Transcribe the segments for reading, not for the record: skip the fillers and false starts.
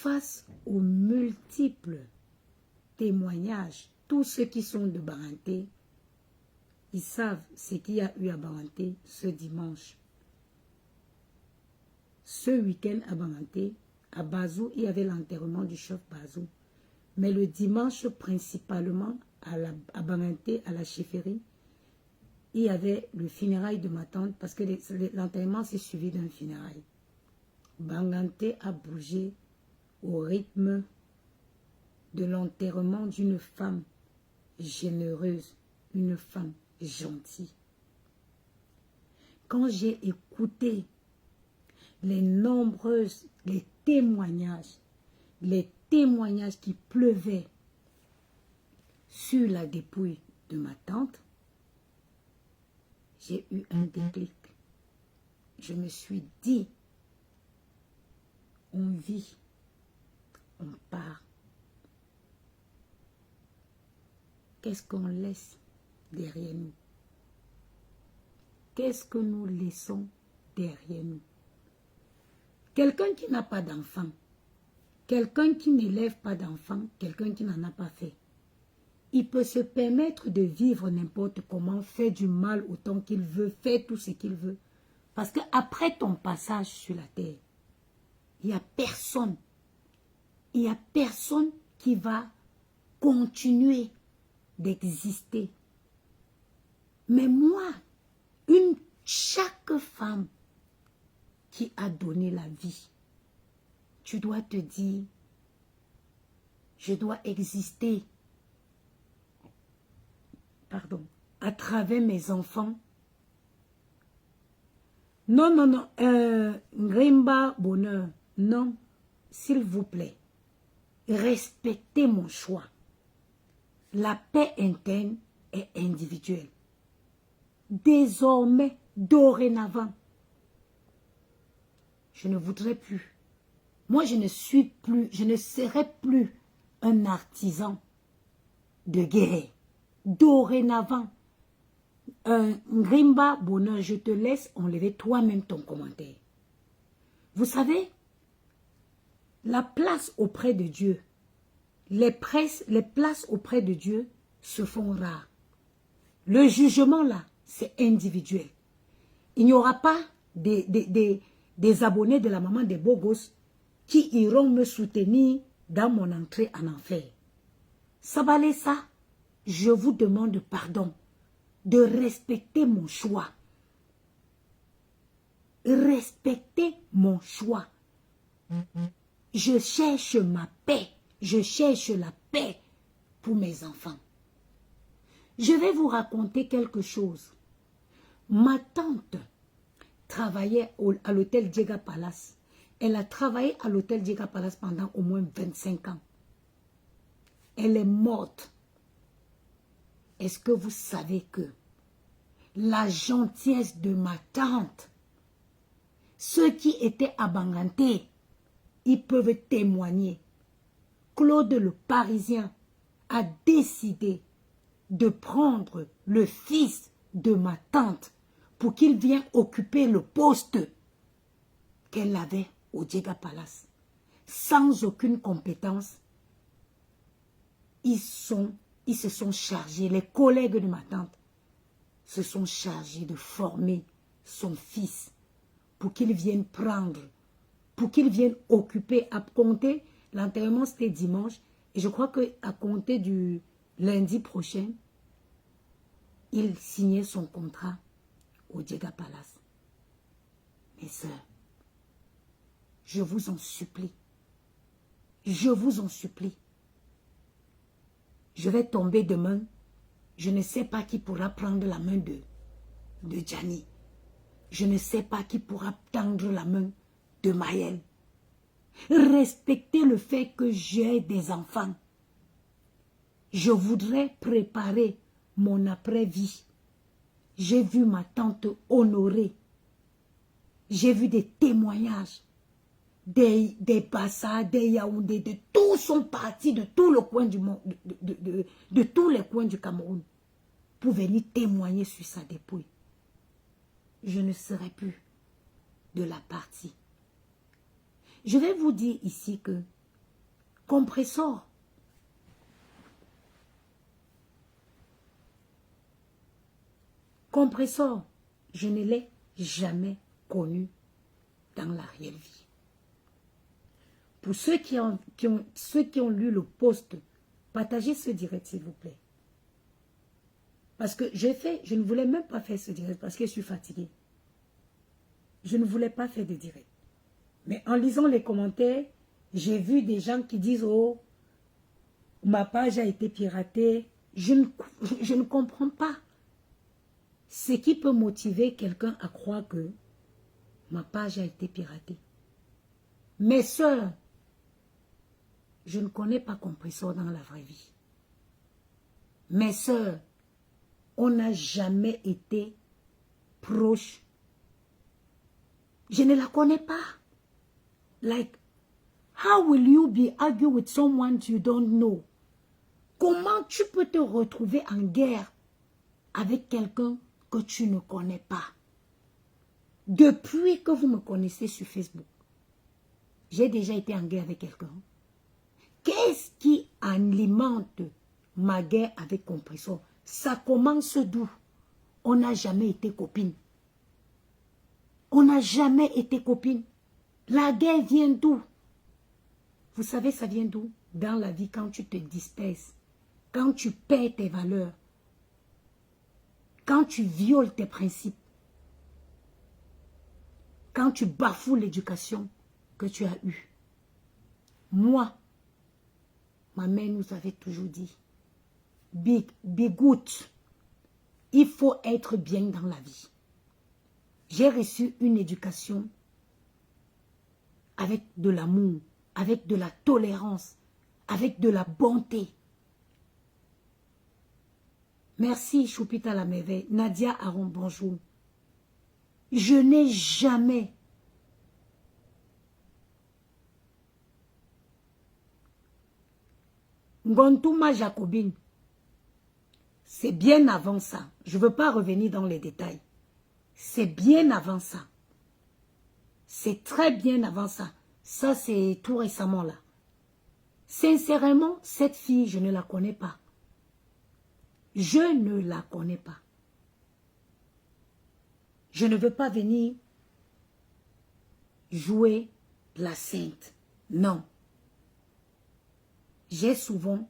face aux multiples témoignages, tous ceux qui sont de Baranté, ils savent ce qu'il y a eu à Baranté ce dimanche. Ce week-end à Baranté, à Bazou, il y avait l'enterrement du chef Bazou. Mais le dimanche, principalement, à Baranté, à la chefferie, il y avait le funérail de ma tante, parce que l'enterrement s'est suivi d'un funérail. Baranté a bougé au rythme de l'enterrement d'une femme généreuse, une femme gentille. Quand j'ai écouté les témoignages qui pleuvaient sur la dépouille de ma tante, j'ai eu un déclic. Je me suis dit, on vit, on part. Qu'est-ce qu'on laisse derrière nous? Qu'est-ce que nous laissons derrière nous? Quelqu'un qui n'a pas d'enfant, quelqu'un qui n'élève pas d'enfant, quelqu'un qui n'en a pas fait, il peut se permettre de vivre n'importe comment, faire du mal autant qu'il veut, faire tout ce qu'il veut. Parce qu'après ton passage sur la terre, il n'y a personne qui va continuer d'exister. Mais moi, chaque femme qui a donné la vie, tu dois te dire, je dois exister, à travers mes enfants. Non, Ngrimba bonheur, non, s'il vous plaît, respectez mon choix. La paix interne est individuelle. Désormais, dorénavant, je ne voudrais plus. Moi, je ne serai plus un artisan de guerre. Dorénavant, Ngrimba bonheur, je te laisse enlever toi-même ton commentaire. Vous savez, la place auprès de Dieu, les places auprès de Dieu se font rares. Le jugement là, c'est individuel. Il n'y aura pas des abonnés de la maman des beaux gosses qui iront me soutenir dans mon entrée en enfer. Sabalé ça, je vous demande pardon de respecter mon choix. Respectez mon choix. Je cherche ma paix. Je cherche la paix pour mes enfants. Je vais vous raconter quelque chose. Ma tante travaillait à l'hôtel Diega Palace. Elle a travaillé à l'hôtel Diega Palace pendant au moins 25 ans. Elle est morte. Est-ce que vous savez que la gentillesse de ma tante, ceux qui étaient à Banganté, ils peuvent témoigner. Claude le Parisien a décidé de prendre le fils de ma tante pour qu'il vienne occuper le poste qu'elle avait au Diega Palace. Sans aucune compétence, ils se sont chargés, les collègues de ma tante se sont chargés de former son fils pour qu'il vienne prendre, pour qu'il vienne occuper, à compter, l'enterrement c'était dimanche, et je crois qu'à compter du lundi prochain, il signait son contrat au Diega Palace. Mes sœurs, je vous en supplie, je vous en supplie, je vais tomber demain, je ne sais pas qui pourra prendre la main de Djani. Je ne sais pas qui pourra tendre la main de Maël. Respectez le fait que j'ai des enfants. Je voudrais préparer mon après-vie. J'ai vu ma tante honorée. J'ai vu des témoignages. Des Bassa, des Yaoundé, de tous sont partis de tout le coin du monde, de tous les coins du Cameroun, pour venir témoigner sur sa dépouille. Je ne serai plus de la partie. Je vais vous dire ici que Compressor. Compressor, je ne l'ai jamais connu dans la réelle vie. Pour ceux qui ont lu le post, partagez ce direct s'il vous plaît. Parce que je ne voulais même pas faire ce direct parce que je suis fatiguée. Je ne voulais pas faire de direct. Mais en lisant les commentaires, j'ai vu des gens qui disent « Oh, ma page a été piratée. » Je ne comprends pas ce qui peut motiver quelqu'un à croire que ma page a été piratée. Mes sœurs, je ne connais pas Compressor dans la vraie vie. Mes sœurs, on n'a jamais été proches. Je ne la connais pas. Like, how will you be argue with someone you don't know? Comment tu peux te retrouver en guerre avec quelqu'un que tu ne connais pas? Depuis que vous me connaissez sur Facebook, j'ai déjà été en guerre avec quelqu'un. Qu'est-ce qui alimente ma guerre avec Compressor? Ça commence d'où? On n'a jamais été copines. On n'a jamais été copines. La guerre vient d'où? Vous savez, ça vient d'où? Dans la vie, quand tu te disperses, quand tu perds tes valeurs, quand tu violes tes principes, quand tu bafoues l'éducation que tu as eue. Moi, ma mère nous avait toujours dit, be good. Il faut être bien dans la vie. J'ai reçu une éducation avec de l'amour, avec de la tolérance, avec de la bonté. Merci Choupita la merveille. Nadia Aron, bonjour. Je n'ai jamais Ngontouma Jacobine. C'est bien avant ça. Je ne veux pas revenir dans les détails. C'est bien avant ça. C'est très bien avant ça. Ça, c'est tout récemment là. Sincèrement, cette fille, je ne la connais pas. Je ne la connais pas. Je ne veux pas venir jouer la sainte. Non. J'ai souvent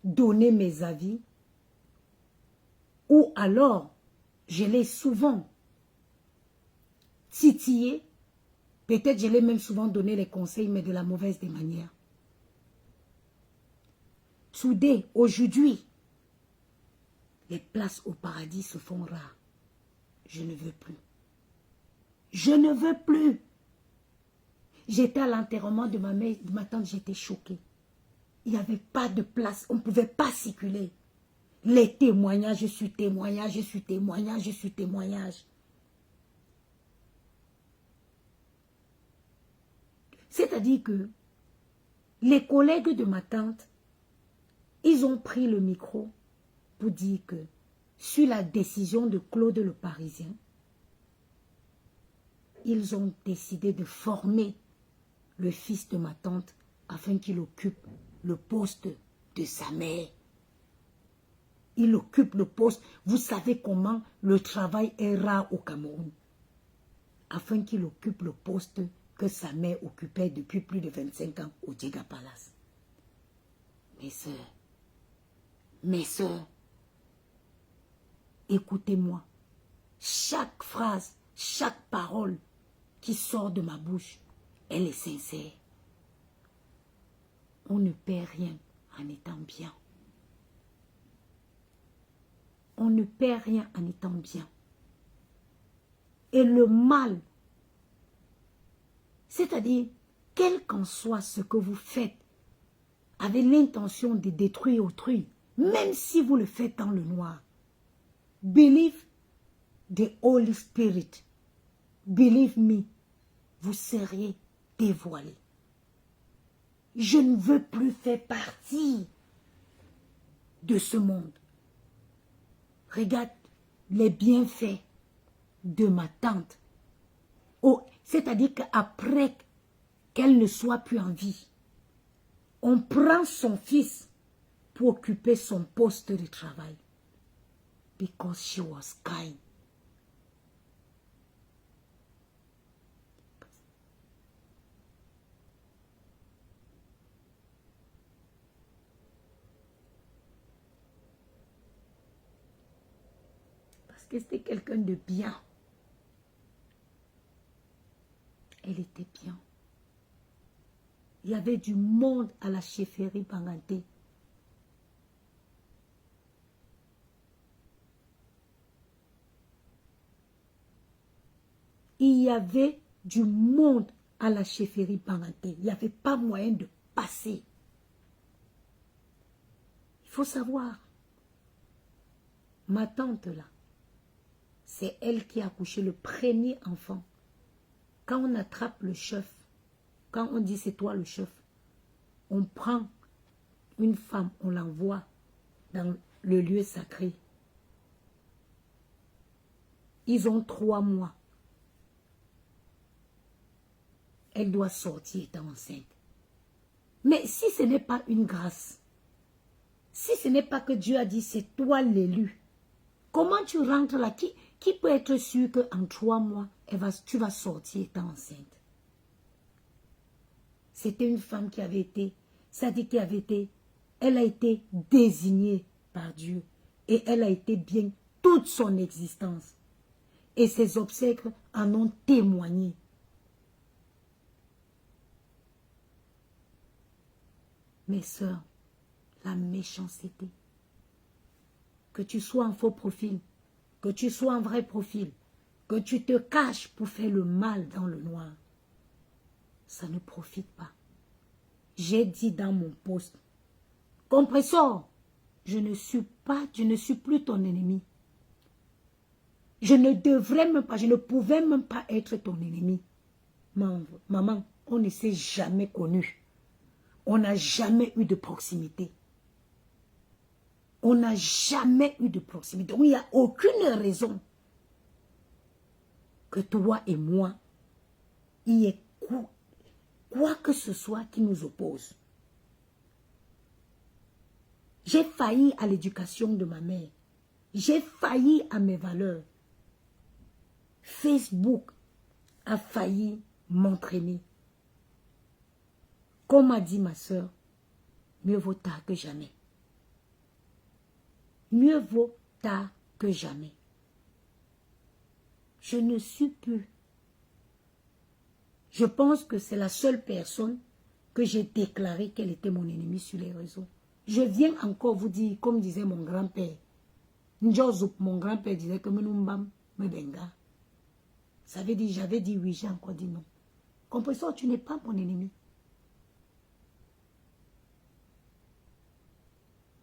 donné mes avis ou alors je l'ai souvent titillé. Peut-être je l'ai même souvent donné les conseils, mais de la mauvaise des manières. Today, aujourd'hui, les places au paradis se font rares. Je ne veux plus. Je ne veux plus. J'étais à l'enterrement de ma mère, de ma tante, j'étais choquée. Il n'y avait pas de place, on ne pouvait pas circuler. Les témoignages, je suis témoignage, je suis témoignage, je suis témoignage. C'est-à-dire que les collègues de ma tante, ils ont pris le micro pour dire que sur la décision de Claude le Parisien, ils ont décidé de former le fils de ma tante afin qu'il occupe le poste de sa mère. Il occupe le poste. Vous savez comment le travail est rare au Cameroun. Afin qu'il occupe le poste que sa mère occupait depuis plus de 25 ans au Djega Palace. Mes sœurs, écoutez-moi. Chaque phrase, chaque parole qui sort de ma bouche, elle est sincère. On ne perd rien en étant bien. On ne perd rien en étant bien. Et le mal, c'est-à-dire, quel qu'en soit ce que vous faites, avec l'intention de détruire autrui, même si vous le faites dans le noir, believe the Holy Spirit, believe me, vous seriez dévoilé. Je ne veux plus faire partie de ce monde. Regarde les bienfaits de ma tante. Oh, c'est-à-dire qu'après qu'elle ne soit plus en vie, On prend son fils pour occuper son poste de travail. Because she was kind. Parce que c'était quelqu'un de bien. Elle était bien. Il y avait du monde à la chefferie Banganté. Il y avait du monde à la chefferie Banganté. Il n'y avait pas moyen de passer. Il faut savoir, ma tante là, c'est elle qui a accouché le premier enfant. Quand on attrape le chef, quand on dit c'est toi le chef, on prend une femme, on l'envoie dans le lieu sacré. Ils ont 3 mois. Elle doit sortir étant enceinte. Mais si ce n'est pas une grâce, si ce n'est pas que Dieu a dit c'est toi l'élu, comment tu rentres là? Qui peut être sûr qu'en 3 mois, tu vas sortir étant enceinte? C'était une femme qui avait été, elle a été désignée par Dieu. Et elle a été bien toute son existence. Et ses obsèques en ont témoigné. Mes sœurs, la méchanceté, que tu sois en faux profil, que tu sois en vrai profil, que tu te caches pour faire le mal dans le noir, ça ne profite pas. J'ai dit dans mon post, compresseur, je ne suis plus ton ennemi. Je ne devrais même pas, je ne pouvais même pas être ton ennemi. Maman, on ne s'est jamais connu. On n'a jamais eu de proximité. On n'a jamais eu de proximité. Donc, il n'y a aucune raison que toi et moi, il y ait quoi que ce soit qui nous oppose. J'ai failli à l'éducation de ma mère. J'ai failli à mes valeurs. Facebook a failli m'entraîner. Comme a dit ma soeur, mieux vaut tard que jamais. Mieux vaut tard que jamais. Je ne suis plus. Je pense que c'est la seule personne que j'ai déclaré qu'elle était mon ennemi sur les réseaux. Je viens encore vous dire, comme disait mon grand-père, mon grand-père disait que Menumbam me benga. Ça veut dire, j'avais dit oui, j'ai encore dit non. Compresseur, tu n'es pas mon ennemi.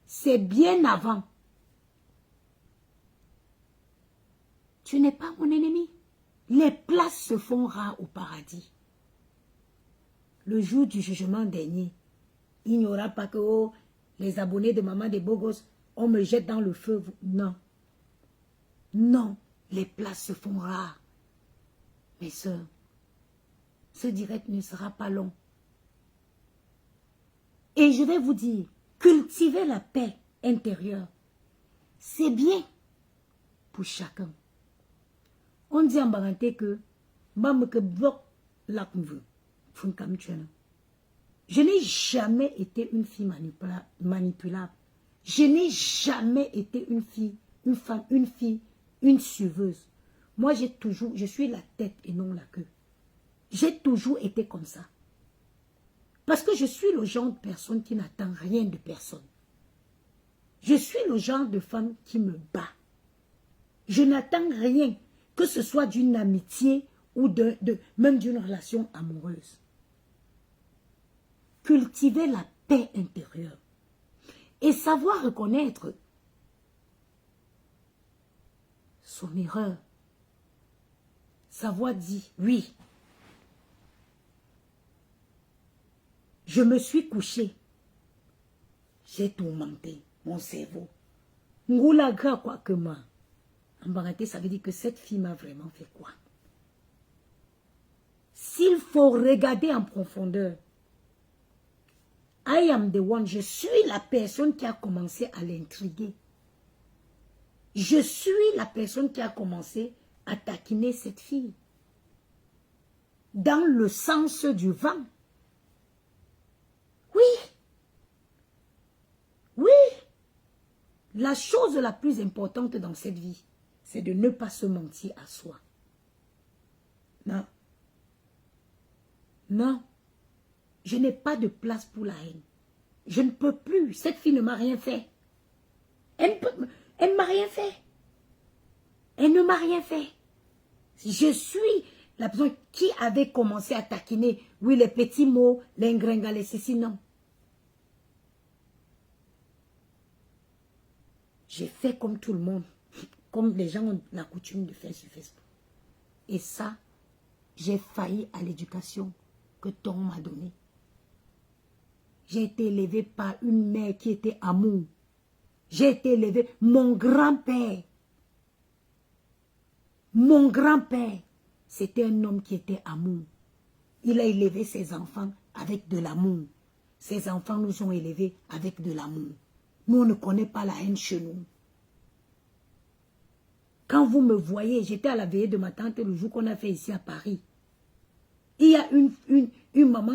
C'est bien avant. Tu n'es pas mon ennemi. Les places se font rares au paradis. Le jour du jugement dernier, il n'y aura pas que les abonnés de Maman des Bogos, on me jette dans le feu. Non. Non, les places se font rares. Mes sœurs, ce direct ne sera pas long. Et je vais vous dire, cultiver la paix intérieure, c'est bien pour chacun. On dit en Baranté que je n'ai jamais été une fille manipulable. Je n'ai jamais été une fille, une suiveuse. Moi, je suis la tête et non la queue. J'ai toujours été comme ça. Parce que je suis le genre de personne qui n'attend rien de personne. Je suis le genre de femme qui me bat. Je n'attends rien, que ce soit d'une amitié ou même d'une relation amoureuse. Cultiver la paix intérieure et savoir reconnaître son erreur. Savoir dire oui. Je me suis couché. J'ai tourmenté mon cerveau. Ngoulaga quoi que moi. En Baraté, ça veut dire que cette fille m'a vraiment fait quoi? S'il faut regarder en profondeur, à I am the one. Je suis la personne qui a commencé à l'intriguer. Je suis la personne qui a commencé à taquiner cette fille. Dans le sens du vent. Oui. Oui. La chose la plus importante dans cette vie, c'est de ne pas se mentir à soi. Non. Non. Je n'ai pas de place pour la haine. Je ne peux plus. Cette fille ne m'a rien fait. Elle ne m'a rien fait. Elle ne m'a rien fait. Je suis la personne qui avait commencé à taquiner. Oui, les petits mots, les gringalés, ceci, non. J'ai fait comme tout le monde. Comme les gens ont la coutume de faire sur Facebook. Et ça, j'ai failli à l'éducation que ton m'a donnée. J'ai été élevée par une mère qui était amour. J'ai été élevée, mon grand-père, c'était un homme qui était amour. Il a élevé ses enfants avec de l'amour. Ses enfants nous ont élevés avec de l'amour. Nous, on ne connaît pas la haine chez nous. Quand vous me voyez, j'étais à la veillée de ma tante le jour qu'on a fait ici à Paris. Il y a une maman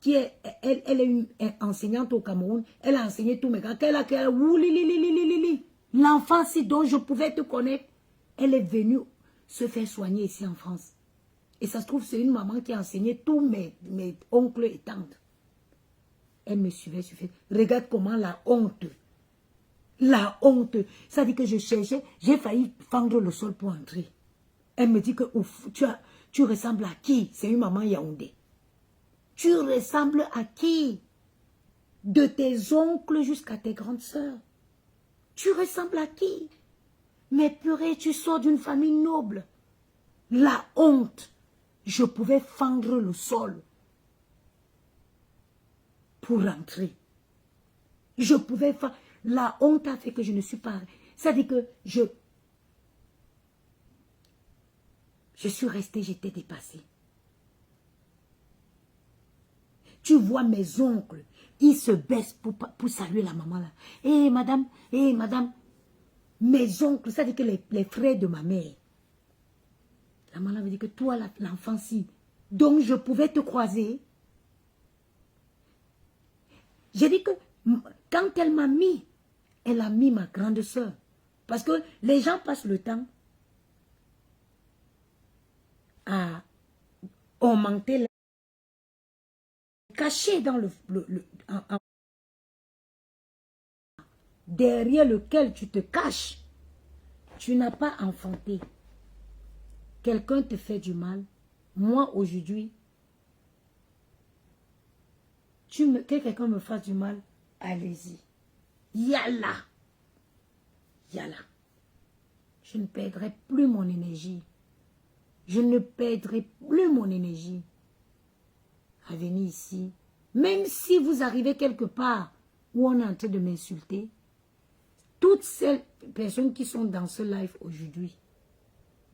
elle est une enseignante au Cameroun. Elle a enseigné tous mes gars. L'enfant, si dont je pouvais te connaître, elle est venue se faire soigner ici en France. Et ça se trouve, c'est une maman qui a enseigné tous mes oncles et tantes. Elle me suivait sur Facebook. Regarde comment la honte. La honte. Ça dit que je cherchais. J'ai failli fendre le sol pour entrer. Elle me dit que ouf, tu ressembles à qui? C'est une maman yaoundé. Tu ressembles à qui? De tes oncles jusqu'à tes grandes sœurs. Tu ressembles à qui? Mais purée, tu sors d'une famille noble. La honte. Je pouvais fendre le sol pour rentrer. Je pouvais faire... La honte a fait que je ne suis pas... C'est-à-dire que je suis restée, j'étais dépassée. Tu vois mes oncles, ils se baissent pour saluer la maman là. Eh madame, mes oncles, ça dit que les frères de ma mère. La maman me dit que toi, l'enfant, si. Donc je pouvais te croiser. J'ai dit que quand elle m'a mis, elle a mis ma grande soeur. Parce que les gens passent le temps à augmenter, caché dans derrière lequel tu te caches. Tu n'as pas enfanté. Quelqu'un te fait du mal. Moi, aujourd'hui, que quelqu'un me fasse du mal, allez-y. Yalla. Yalla. Je ne perdrai plus mon énergie. Je ne perdrai plus mon énergie à venir ici. Même si vous arrivez quelque part où on est en train de m'insulter, toutes ces personnes qui sont dans ce live aujourd'hui,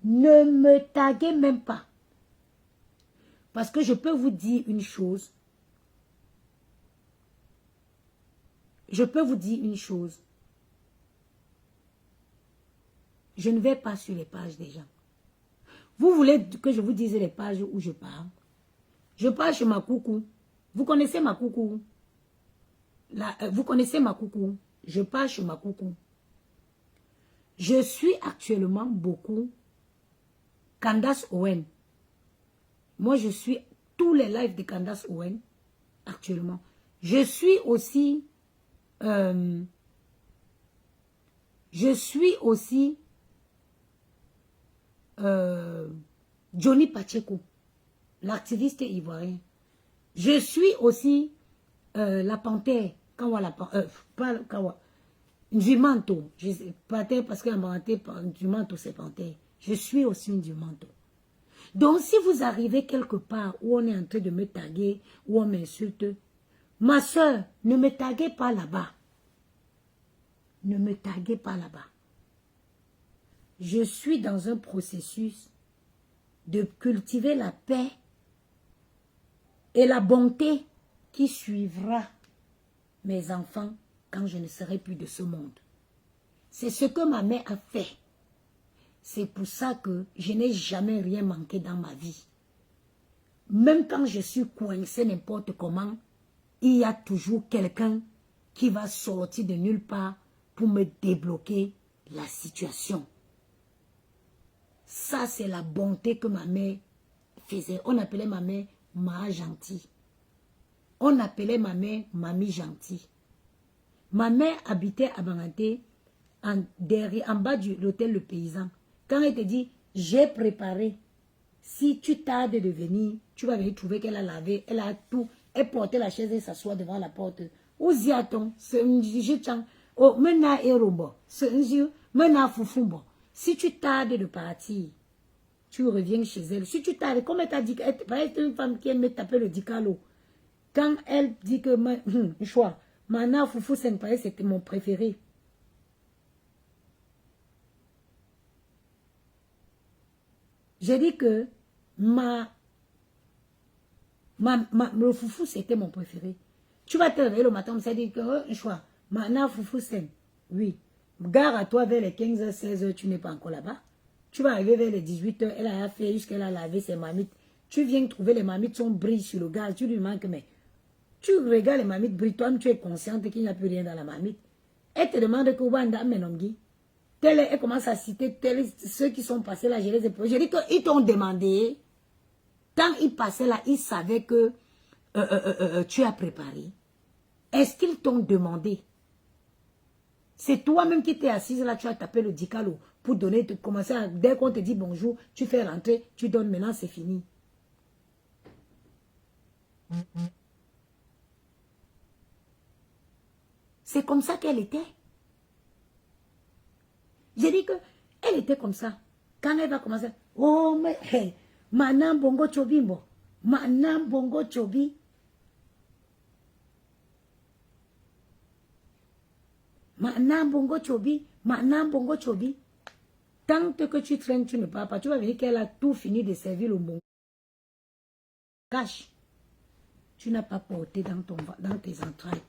ne me taguez même pas. Parce que je peux vous dire une chose. Je peux vous dire une chose. Je ne vais pas sur les pages des gens. Vous voulez que je vous dise les pages où je parle? Je parle chez ma coucou. Vous connaissez ma coucou? Vous connaissez ma coucou? Je parle chez ma coucou. Je suis actuellement beaucoup Candace Owen. Moi, je suis tous les lives de Candace Owen actuellement. Je suis aussi Johnny Pacheco, l'activiste ivoirien. Je suis aussi la panthère, pas Kawa, Ndumanto. Panthère parce qu'en Ndumanto c'est panthère. Je suis aussi Ndumanto. Donc si vous arrivez quelque part où on est en train de me taguer, où on m'insulte, ma soeur, ne me taguez pas là-bas. Ne me taguez pas là-bas. Je suis dans un processus de cultiver la paix et la bonté qui suivra mes enfants quand je ne serai plus de ce monde. C'est ce que ma mère a fait. C'est pour ça que je n'ai jamais rien manqué dans ma vie. Même quand je suis coincé n'importe comment, il y a toujours quelqu'un qui va sortir de nulle part pour me débloquer la situation. Ça, c'est la bonté que ma mère faisait. On appelait ma mère Ma gentille. On appelait ma mère Mamie gentille. Ma mère habitait à Banganté, en bas de l'hôtel Le Paysan. Quand elle te dit, j'ai préparé, si tu tardes de venir, tu vas venir trouver qu'elle a lavé, elle a tout, elle portait la chaise et s'assoit devant la porte. Où y a-t-on? Oh, maintenant, Erombo. Maintenant, Foufumbo. Si tu tardes de partir, tu reviens chez elle. Si tu tardes, comme elle t'a dit, c'est une femme qui aime taper le dicalo. Quand elle dit que, choix, maintenant, Foufou Senpae, c'était mon préféré. J'ai dit que le foufou, c'était mon préféré. Tu vas te réveiller le matin, on s'est dit que, choix, maintenant, foufou, c'est, oui. Gare à toi vers les 15h, 16h, tu n'es pas encore là-bas. Tu vas arriver vers les 18h, elle a fait jusqu'elle a lavé ses mamites. Tu viens trouver les mamites sont brillent sur le gaz, tu lui manques, mais tu regardes les mamites brillent, toi, tu es consciente qu'il n'y a plus rien dans la mamite. Elle te demande que Wanda Menongi. Elle commence à citer ceux qui sont passés là, je les ai. J'ai dit qu'ils t'ont demandé, quand ils passaient là, ils savaient que tu as préparé. Est-ce qu'ils t'ont demandé? C'est toi-même qui t'es assise là, tu as tapé le dicalo pour donner, commencer à, dès qu'on te dit bonjour, tu fais rentrer, tu donnes, maintenant c'est fini. C'est comme ça qu'elle était. J'ai dit qu'elle était comme ça. Quand elle va commencer, oh, mais, hey, maintenant bongo chobi, bon. Maintenant bongo chobi. Maintenant bongo chobi. Maintenant bongo chobi. Tant que tu traînes, tu ne pars pas. Tu vas venir qu'elle a tout fini de servir le bongo. Cache. Tu n'as pas porté dans tes entrailles.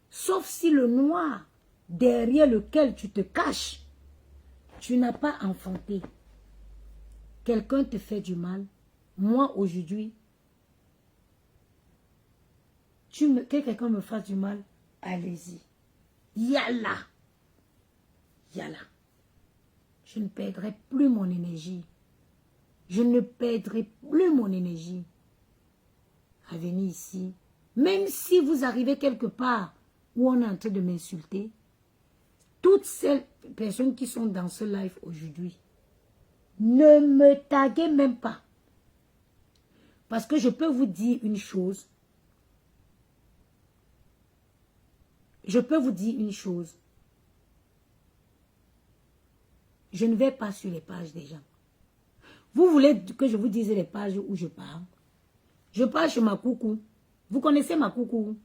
Sauf si le noir derrière lequel tu te caches, tu n'as pas enfanté. Quelqu'un te fait du mal. Moi, aujourd'hui, que quelqu'un me fasse du mal, allez-y. Yalla. Yalla. Je ne perdrai plus mon énergie. Je ne perdrai plus mon énergie à venir ici. Même si vous arrivez quelque part où on est en train de m'insulter, toutes ces personnes qui sont dans ce live aujourd'hui, ne me taguez même pas. Parce que je peux vous dire une chose. Je peux vous dire une chose. Je ne vais pas sur les pages des gens. Vous voulez que je vous dise les pages où je parle? Je parle chez ma coucou. Vous connaissez ma coucou?